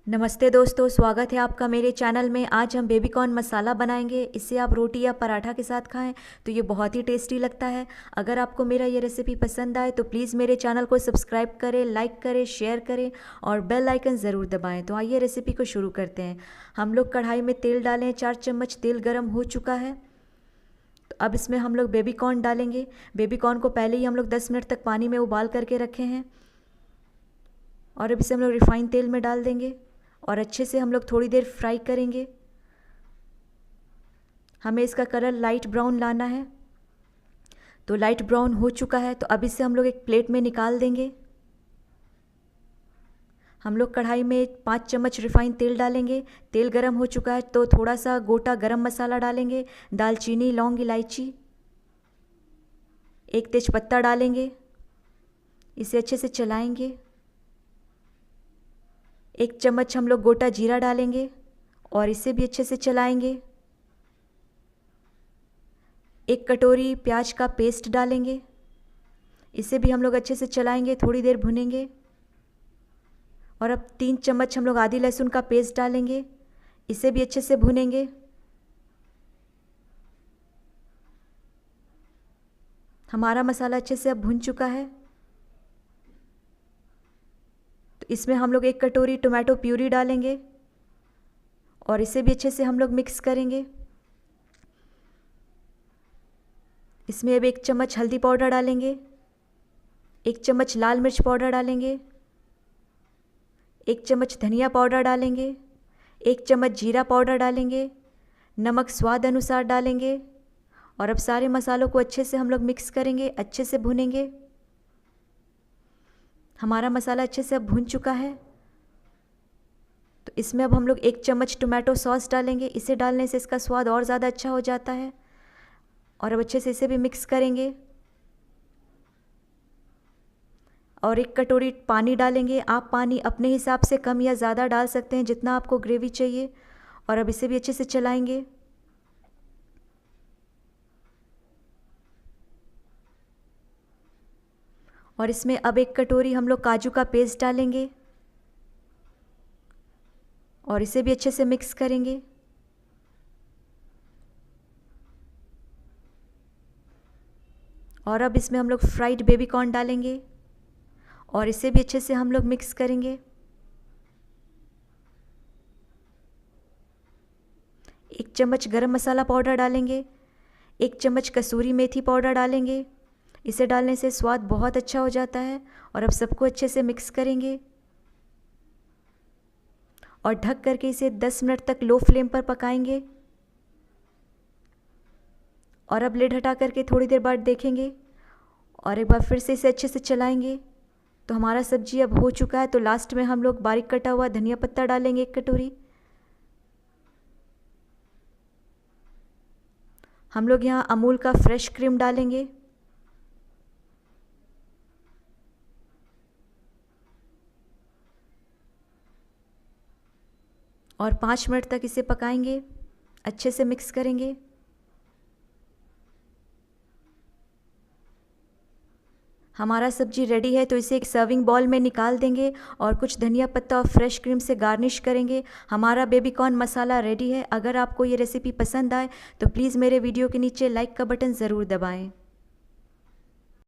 नमस्ते दोस्तों, स्वागत है आपका मेरे चैनल में। आज हम बेबी कॉर्न मसाला बनाएंगे। इससे आप रोटी या पराठा के साथ खाएं तो ये बहुत ही टेस्टी लगता है। अगर आपको मेरा ये रेसिपी पसंद आए तो प्लीज़ मेरे चैनल को सब्सक्राइब करें, लाइक करें, शेयर करें और बेल आइकन ज़रूर दबाएं। तो आइए रेसिपी को शुरू करते हैं। हम लोग कढ़ाई में तेल डालें, 4 चम्मच तेल गर्म हो चुका है। तो अब इसमें हम लोग बेबी कॉर्न डालेंगे। बेबी कॉर्न को पहले ही हम लोग 10 मिनट तक पानी में उबाल करके रखे हैं और अब इसे हम लोग रिफाइंड तेल में डाल देंगे और अच्छे से हम लोग थोड़ी देर फ्राई करेंगे। हमें इसका कलर लाइट ब्राउन लाना है। तो लाइट ब्राउन हो चुका है, तो अब इसे हम लोग एक प्लेट में निकाल देंगे। हम लोग कढ़ाई में 5 चम्मच रिफाइंड तेल डालेंगे। तेल गरम हो चुका है तो थोड़ा सा गोटा गरम मसाला डालेंगे, दालचीनी, लौंग, इलायची, एक तेजपत्ता डालेंगे। इसे अच्छे से चलाएंगे। 1 चम्मच हम लोग गोटा जीरा डालेंगे और इसे भी अच्छे से चलाएंगे। 1 कटोरी प्याज का पेस्ट डालेंगे। इसे भी हम लोग अच्छे से चलाएंगे, थोड़ी देर भुनेंगे। और अब 3 चम्मच हम लोग आधी लहसुन का पेस्ट डालेंगे। इसे भी अच्छे से भुनेंगे। हमारा मसाला अच्छे से अब भुन चुका है। तो इसमें हम लोग 1 कटोरी टोमेटो प्यूरी डालेंगे और इसे भी अच्छे से हम लोग मिक्स करेंगे। इसमें अब 1 चम्मच हल्दी पाउडर डालेंगे, 1 चम्मच लाल मिर्च पाउडर डालेंगे, 1 चम्मच धनिया पाउडर डालेंगे, 1 चम्मच जीरा पाउडर डालेंगे, नमक स्वाद अनुसार डालेंगे। और अब सारे मसालों को अच्छे से हम लोग मिक्स करेंगे, अच्छे से भुनेंगे। हमारा मसाला अच्छे से अब भुन चुका है। तो इसमें अब हम लोग 1 चम्मच टोमेटो सॉस डालेंगे। इसे डालने से इसका स्वाद और ज़्यादा अच्छा हो जाता है। और अब अच्छे से इसे भी मिक्स करेंगे और 1 कटोरी पानी डालेंगे। आप पानी अपने हिसाब से कम या ज़्यादा डाल सकते हैं, जितना आपको ग्रेवी चाहिए। और अब इसे भी अच्छे से चलाएंगे। और इसमें अब 1 कटोरी हम लोग काजू का पेस्ट डालेंगे और इसे भी अच्छे से मिक्स करेंगे। और अब इसमें हम लोग फ्राइड बेबी कॉर्न डालेंगे और इसे भी अच्छे से हम लोग मिक्स करेंगे। 1 चम्मच गरम मसाला पाउडर डालेंगे, 1 चम्मच कसूरी मेथी पाउडर डालेंगे। इसे डालने से स्वाद बहुत अच्छा हो जाता है। और अब सबको अच्छे से मिक्स करेंगे और ढक करके इसे 10 मिनट तक लो फ्लेम पर पकाएंगे। और अब लिड हटा करके थोड़ी देर बाद देखेंगे और एक बार फिर से इसे अच्छे से चलाएंगे। तो हमारा सब्जी अब हो चुका है। तो लास्ट में हम लोग बारीक कटा हुआ धनिया पत्ता डालेंगे, 1 कटोरी। हम लोग यहाँ अमूल का फ्रेश क्रीम डालेंगे और 5 मिनट तक इसे पकाएंगे, अच्छे से मिक्स करेंगे। हमारा सब्जी रेडी है, तो इसे एक सर्विंग बॉल में निकाल देंगे और कुछ धनिया पत्ता और फ्रेश क्रीम से गार्निश करेंगे। हमारा बेबी कॉर्न मसाला रेडी है। अगर आपको ये रेसिपी पसंद आए तो प्लीज़ मेरे वीडियो के नीचे लाइक का बटन ज़रूर दबाएं।